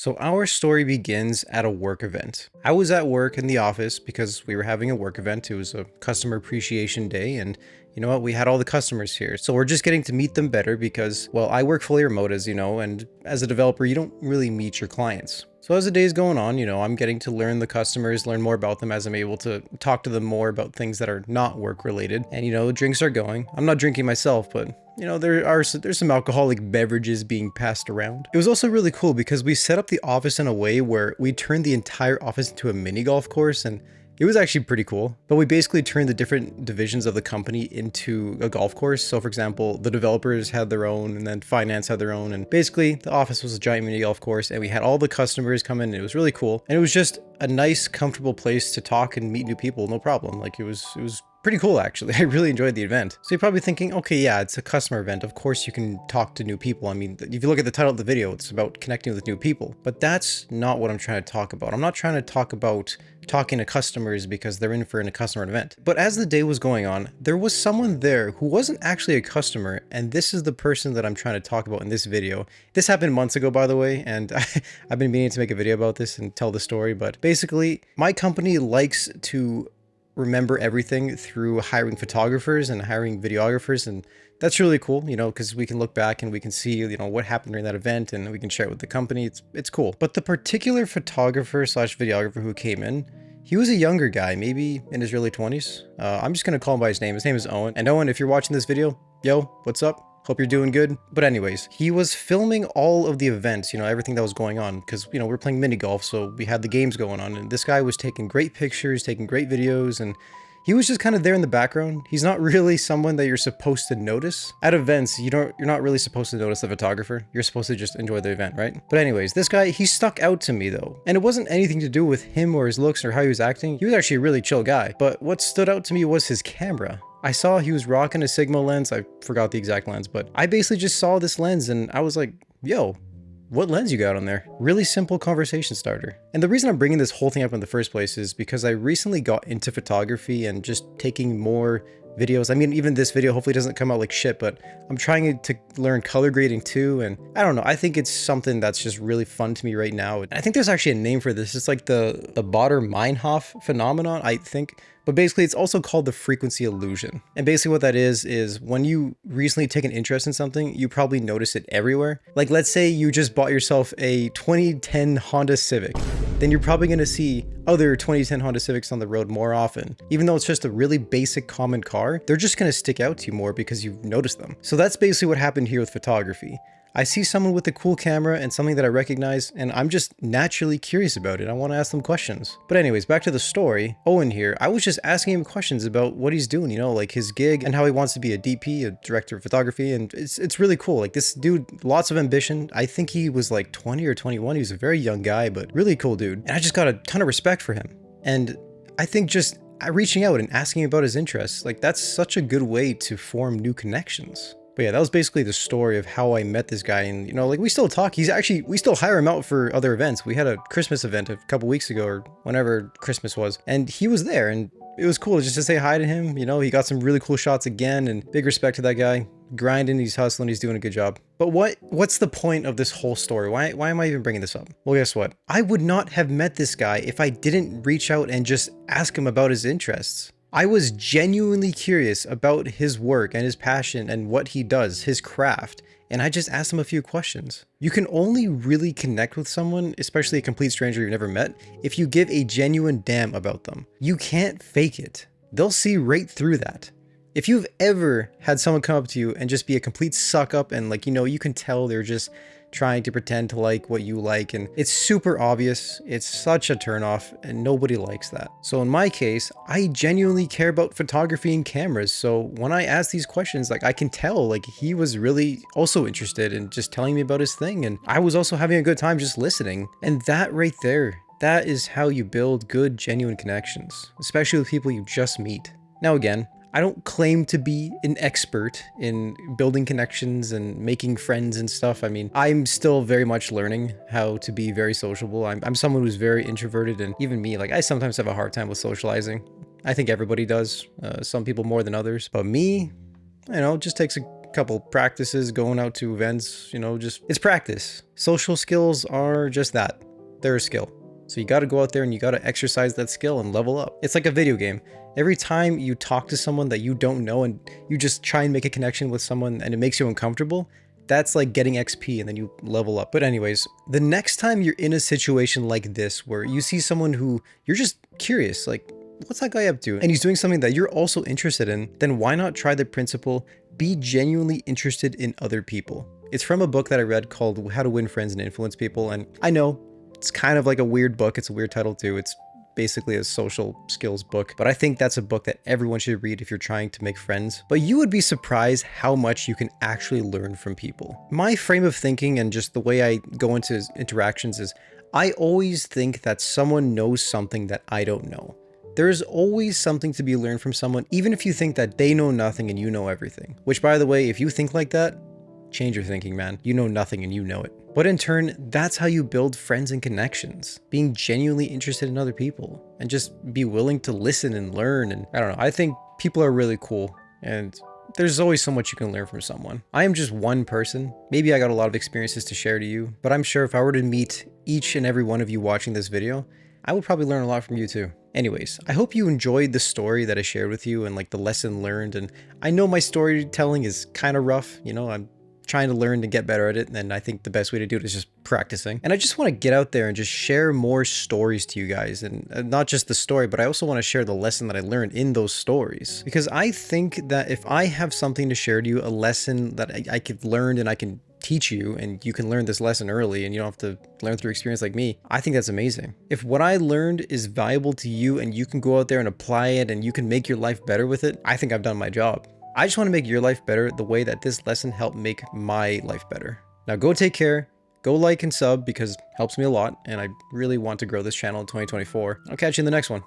So our story begins at a work event. I was at work in the office because we were having a work event. It was a customer appreciation day, and you know what? We had all the customers here. So we're just getting to meet them better because, well, I work fully remote, as you know, and as a developer, you don't really meet your clients. So as the day's going on, I'm getting to learn the customers, learn more about them as I'm able to talk to them more about things that are not work related. And drinks are going. I'm not drinking myself, but there's some alcoholic beverages being passed around. It was also really cool because we set up the office in a way where we turned the entire office into a mini golf course, and it was actually pretty cool. But we basically turned the different divisions of the company into a golf course. So for example, the developers had their own, and then finance had their own, and basically the office was a giant mini golf course, and we had all the customers come in, and it was really cool. And it was just a nice, comfortable place to talk and meet new people, no problem. Like it was pretty cool, actually. I really enjoyed the event. So you're probably thinking, okay, yeah, it's a customer event. Of course you can talk to new people. I mean, if you look at the title of the video, it's about connecting with new people. But that's not what I'm trying to talk about. I'm not trying to talk about talking to customers because they're in for a customer event. But as the day was going on, there was someone there who wasn't actually a customer, and this is the person that I'm trying to talk about in this video. This happened months ago, by the way, and I've been meaning to make a video about this and tell the story, but basically, my company likes to remember everything through hiring photographers and hiring videographers, and that's really cool, because we can look back and we can see, what happened during that event, and we can share it with the company. It's cool. But the particular photographer slash videographer who came in, he was a younger guy, maybe in his early 20s. I'm just gonna call him by his name. His name is Owen. And Owen, if you're watching this video, yo, what's up? Hope you're doing good. But anyways, he was filming all of the events, everything that was going on, because, we're playing mini golf, so we had the games going on, and this guy was taking great pictures, taking great videos, and he was just kind of there in the background. He's not really someone that you're supposed to notice. At events, you're not really supposed to notice the photographer. You're supposed to just enjoy the event, right? But anyways, this guy, he stuck out to me though. And it wasn't anything to do with him or his looks or how he was acting. He was actually a really chill guy. But what stood out to me was his camera. I saw he was rocking a Sigma lens. I forgot the exact lens, but I basically just saw this lens and I was like, yo, what lens you got on there? Really simple conversation starter. And the reason I'm bringing this whole thing up in the first place is because I recently got into photography and just taking more videos. I mean, even this video hopefully doesn't come out like shit, but I'm trying to learn color grading too. And I don't know, I think it's something that's just really fun to me right now. And I think there's actually a name for this. It's like the Baader-Meinhof phenomenon, I think. But basically, it's also called the frequency illusion. And basically what that is when you recently take an interest in something, you probably notice it everywhere. Like, let's say you just bought yourself a 2010 Honda Civic. Then you're probably going to see other 2010 Honda Civics on the road more often. Even though it's just a really basic common car, they're just going to stick out to you more because you've noticed them. So that's basically what happened here with photography. I see someone with a cool camera and something that I recognize, and I'm just naturally curious about it. I want to ask them questions. But anyways, back to the story. Owen here, I was just asking him questions about what he's doing, like his gig and how he wants to be a DP, a director of photography, and it's really cool. Like this dude, lots of ambition. I think he was like 20 or 21. He was a very young guy, but really cool dude. And I just got a ton of respect for him. And I think just reaching out and asking about his interests, like that's such a good way to form new connections. But yeah, that was basically the story of how I met this guy. And, we still talk. We still hire him out for other events. We had a Christmas event a couple weeks ago or whenever Christmas was. And he was there and it was cool just to say hi to him. He got some really cool shots again, and big respect to that guy. Grinding, he's hustling, he's doing a good job. But what's the point of this whole story? Why am I even bringing this up? Well, guess what? I would not have met this guy if I didn't reach out and just ask him about his interests. I was genuinely curious about his work and his passion and what he does, his craft, and I just asked him a few questions. You can only really connect with someone, especially a complete stranger you've never met, if you give a genuine damn about them. You can't fake it. They'll see right through that. If you've ever had someone come up to you and just be a complete suck up and you can tell they're just trying to pretend to like what you like, and it's super obvious, it's such a turnoff, and nobody likes that. So in my case, I genuinely care about photography and cameras, so when I ask these questions, I can tell he was really also interested in just telling me about his thing, and I was also having a good time just listening. And that right there, that is how you build good, genuine connections, especially with people you just meet. Now again, I don't claim to be an expert in building connections and making friends and stuff. I mean, I'm still very much learning how to be very sociable. I'm someone who's very introverted, and even me, I sometimes have a hard time with socializing. I think everybody does, some people more than others. But me, it just takes a couple practices, going out to events, you know, just it's practice. Social skills are just that. They're a skill. So you got to go out there and you got to exercise that skill and level up. It's like a video game. Every time you talk to someone that you don't know and you just try and make a connection with someone and it makes you uncomfortable, that's like getting XP and then you level up. But anyways, the next time you're in a situation like this where you see someone who you're just curious, like, what's that guy up to? And he's doing something that you're also interested in, then why not try the principle, be genuinely interested in other people. It's from a book that I read called How to Win Friends and Influence People. And I know it's kind of like a weird book. It's a weird title too. It's basically a social skills book, but I think that's a book that everyone should read if you're trying to make friends. But you would be surprised how much you can actually learn from people. My frame of thinking and just the way I go into interactions is I always think that someone knows something that I don't know. There's always something to be learned from someone, even if you think that they know nothing and you know everything. Which, by the way, if you think like that, change your thinking, man. You know nothing and you know it. But in turn, that's how you build friends and connections. Being genuinely interested in other people and just be willing to listen and learn. And I don't know, I think people are really cool and there's always so much you can learn from someone. I am just one person. Maybe I got a lot of experiences to share to you, but I'm sure if I were to meet each and every one of you watching this video, I would probably learn a lot from you too. Anyways, I hope you enjoyed the story that I shared with you and like the lesson learned. And I know my storytelling is kind of rough, you know, I'm trying to learn to get better at it, and I think the best way to do it is just practicing. And I just want to get out there and just share more stories to you guys, and not just the story, but I also want to share the lesson that I learned in those stories, because I think that if I have something to share to you, a lesson that I could learn and I can teach you, and you can learn this lesson early and you don't have to learn through experience like me, I think that's amazing. If what I learned is valuable to you and you can go out there and apply it and you can make your life better with it, I think I've done my job. I just want to make your life better the way that this lesson helped make my life better. Now go take care, go like and sub because it helps me a lot and I really want to grow this channel in 2024. I'll catch you in the next one.